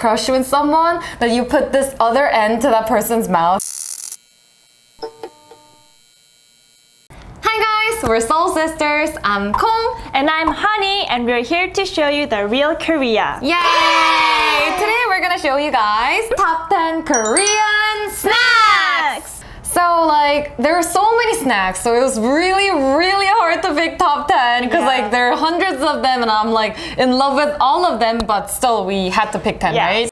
crush with someone, that you put this other end to that person's mouth. Hi guys, we're Seoul Sisters. I'm Kong. And I'm Honey, and we're here to show you the real Korea. Yay! Today we're gonna show you guys top 10 Korean snacks! So like, there are so many snacks, so it was really hard to pick top 10 because like there are hundreds of them and I'm like in love with all of them, but still we had to pick 10, right?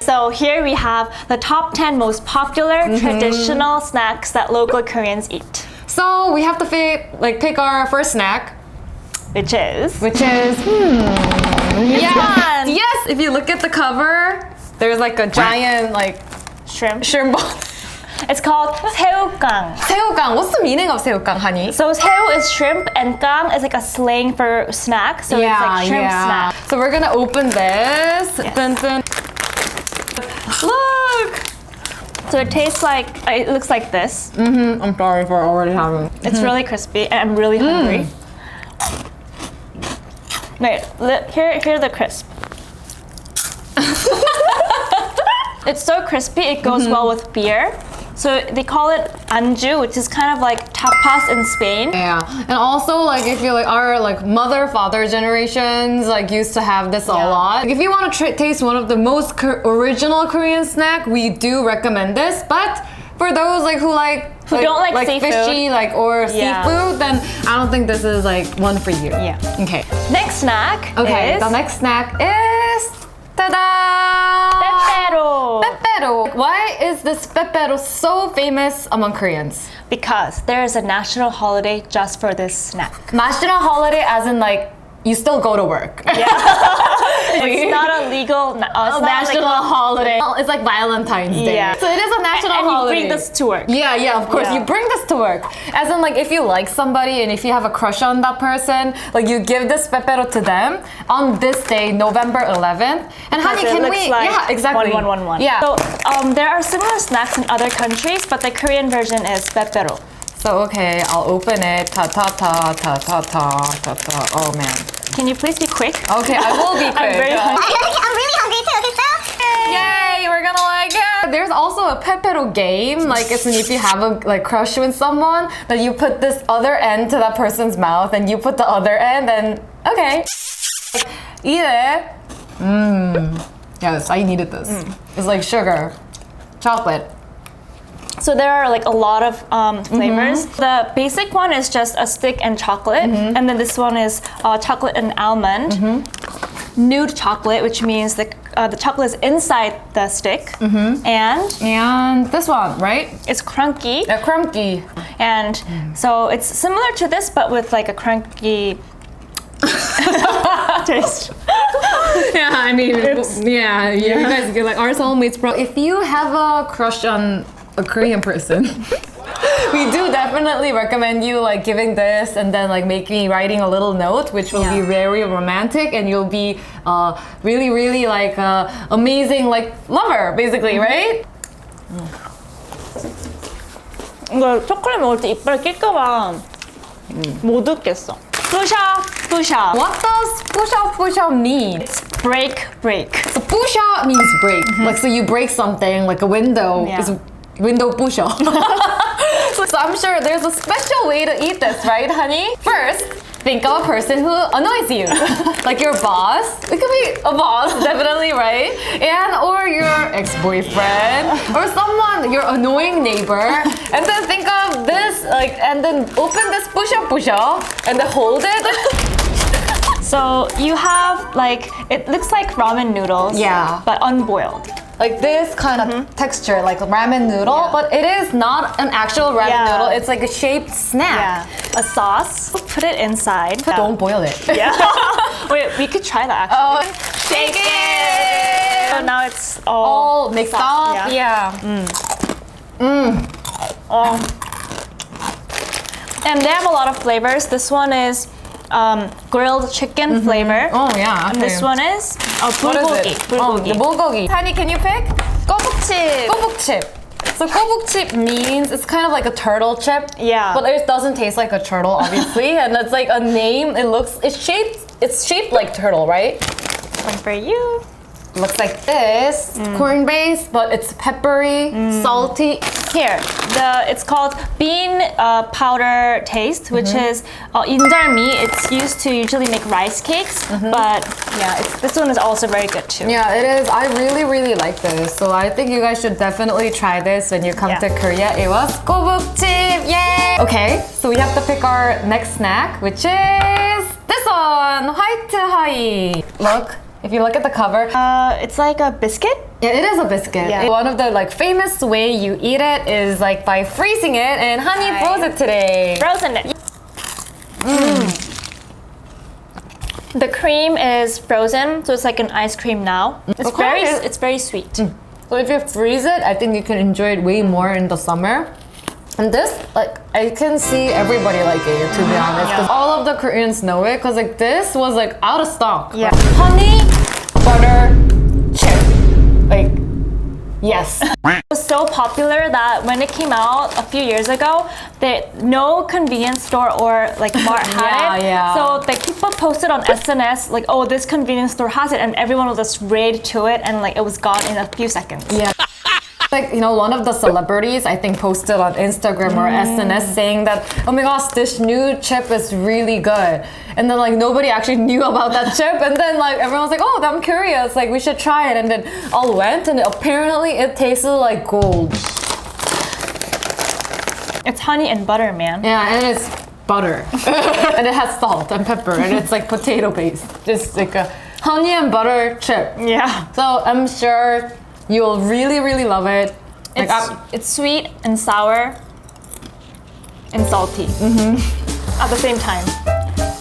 So here we have the top 10 most popular traditional snacks that local Koreans eat. So we have to pick our first snack. Which is? Yes, if you look at the cover, there's like a giant like Shrimp. ball. It's called Saeukkang. Saeukkang. What's the meaning of Saeukkang, honey? So Seo is shrimp and Kang is like a slang for snack. So it's like shrimp snack. So we're gonna open this. Yes. Dun, dun. Look! So it tastes like, it looks like this. I'm sorry for already having. It's really crispy and I'm really hungry. Wait, here are the crisp. It's so crispy, it goes well with beer. So they call it Anju, which is kind of like tapas in Spain. Yeah, and also like if you like our like father generations like used to have this a lot. If you want to taste one of the most original Korean snack, we do recommend this. But for those like who don't like seafood, fishy or seafood, then I don't think this is like one for you. Yeah. Okay. Next snack. Okay. The next snack is ta-da! Pepero. Pepero. Why is this Pepero so famous among Koreans? Because there is a national holiday just for this snack. National holiday as in like you still go to work. Yeah. It's not a legal national holiday. It's like Valentine's Day. Yeah. So it is a national holiday. And you bring this to work. Yeah, of course. Yeah. You bring this to work. As in like if you like somebody and if you have a crush on that person, like you give this Pepero to them on this day, November 11th. And honey, can we? Like yeah, exactly. 1111. Yeah. So there are similar snacks in other countries, but the Korean version is Pepero. So okay, I'll open it. Ta ta ta ta ta ta ta ta. Oh man. Can you please be quick? Okay, I will be quick. I'm very hungry. I'm really hungry too, okay, so? Yay, we're gonna like it. There's also a Pepero game. Like it's when if you have a like crush with someone, that you put this other end to that person's mouth and you put the other end and okay. Eat it. Yes, I needed this. It's like sugar, chocolate. So there are like a lot of flavors. The basic one is just a stick and chocolate, and then this one is chocolate and almond. Nude chocolate, which means the chocolate is inside the stick, and this one, right? it's crunchy. Crunchy. And so it's similar to this, but with like a crunchy taste. Yeah, I mean, you guys get like our Seoulmates pro. If you have a crush on a Korean person, we do definitely recommend you like giving this and then like writing a little note, which will be very romantic, and you'll be really like amazing like lover, basically, right? 이거 초콜릿 먹을 때 이빨 낄까봐 못 웃겠어. Pushup. What does pushup mean? It's break. So pushup means break. Like so you break something like a window. Yeah. Is window pushup. So I'm sure there's a special way to eat this, right, honey? First, think of a person who annoys you. Like your boss. It could be a boss, definitely, right? And or your ex-boyfriend or someone, your annoying neighbor. And then think of this, like, and then open this pushup and then hold it. So you have like, it looks like ramen noodles, but unboiled. Like this kind of texture, like a ramen noodle, but it is not an actual ramen noodle. It's like a shaped snack. A sauce. Put it inside. Don't boil it. Yeah. Wait, we could try that actually. Shake it! So now it's all mixed up. And they have a lot of flavors. This one is grilled chicken flavor. Oh yeah. And this one is Bulgogi. The bulgogi. Honey, can you pick? 꼬북칩. 꼬북칩. So 꼬북칩 means it's kind of like a turtle chip. Yeah. But it doesn't taste like a turtle, obviously. And it's like a name. It's shaped like turtle, right? One for you. Looks like this. Corn based, but it's peppery, salty. Here, it's called bean powder taste, which is injalmi. It's used to usually make rice cakes, but yeah, this one is also very good too. Yeah, it is. I really, really like this. So I think you guys should definitely try this when you come to Korea. It was 꼬북집, yay! Okay, so we have to pick our next snack, which is this one, 화이트하임. Look. If you look at the cover, It's like a biscuit. yeah, it is a biscuit. Yeah. One of the famous way you eat it is by freezing it, and Honey froze it today. Frozen it. The cream is frozen, so it's like an ice cream now. It's very sweet. So if you freeze it, I think you can enjoy it way more in the summer. And this, I can see everybody liking it, to be honest. Because all of the Koreans know it, because this was out of stock. Yeah. Honey butter chip. Yes. It was so popular that when it came out a few years ago, no convenience store or mart had it. Yeah. So people posted on SNS oh, this convenience store has it, and everyone was just raid to it, and it was gone in a few seconds. Yeah. One of the celebrities, I think, posted on Instagram or SNS saying that, oh my gosh, this new chip is really good. And then nobody actually knew about that chip. And then everyone was like, oh, I'm curious. We should try it. And then all went, and apparently it tasted like gold. It's honey and butter, man. Yeah, and it's butter. And it has salt and pepper, and it's potato based. Just a honey and butter chip. Yeah. So I'm sure you'll really, really love it. It's sweet and sour and salty at the same time.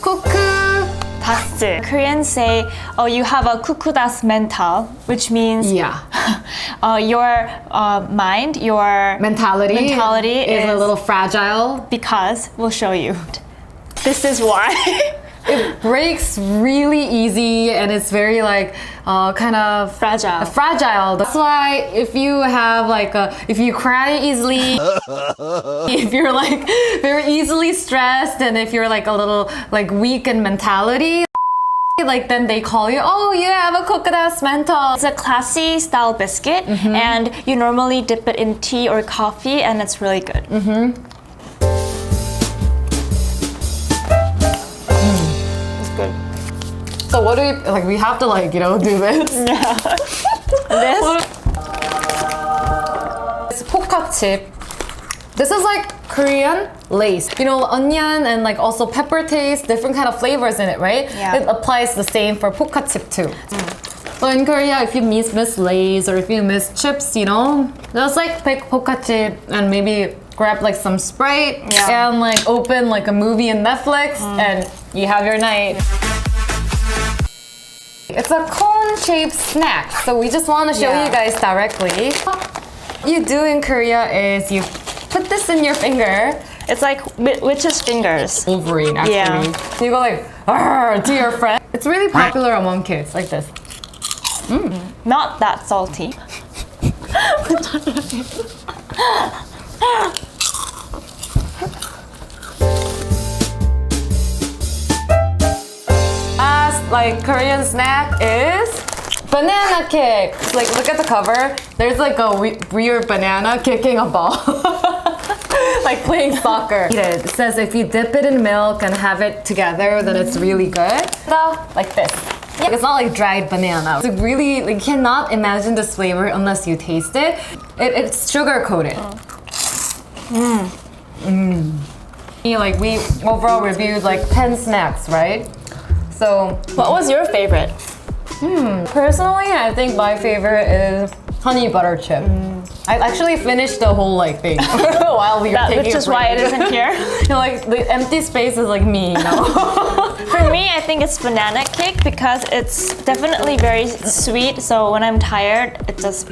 Kuku. 다스. Koreans say, oh, you have a kukudas mental, which means Yeah. your mind, your Mentality is a little fragile. because we'll show you. This is why. It breaks really easy, and it's very kind of fragile. That's why if you have if you cry easily, if you're very easily stressed, and if you're a little weak in mentality, then they call you, oh, you have a coconut mental. It's a classy style biscuit, and you normally dip it in tea or coffee, and it's really good. Good. So what do we have to do this. Yeah. It's Pukka chip. This is Korean lace. Onion and also pepper taste, different kind of flavors in it, right? Yeah. It applies the same for Pukka chip too. So in Korea, if you miss lace or if you miss chips, just pick Pukka chip and maybe grab some Sprite and open a movie in Netflix and you have your night. It's a cone-shaped snack, so we just want to show you guys directly. What you do in Korea is you put this in your finger. It's like witch's fingers. Wolverine, actually. Yeah. You go "Arr," to your friend. It's really popular among kids, like this. Not that salty. Korean snack is banana kick. Look at the cover. There's a weird banana kicking a ball. Playing soccer. It says if you dip it in milk and have it together, then it's really good. So, like this. It's not dried banana. It's really, you cannot imagine this flavor unless you taste it. It's sugar coated. We overall reviewed 10 snacks, right? So, What was your favorite? personally, I think my favorite is honey butter chip. I actually finished the whole thing while we were taking Which is why it isn't here. The empty space is me, For me, I think it's banana cake because it's definitely very sweet. So when I'm tired, it just.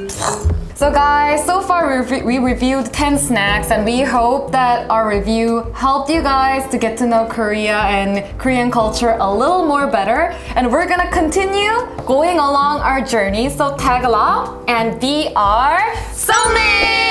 So guys, so far we reviewed 10 snacks, and we hope that our review helped you guys to get to know Korea and Korean culture a little more better. And we're gonna continue going along our journey, so tag along and be our soulmates!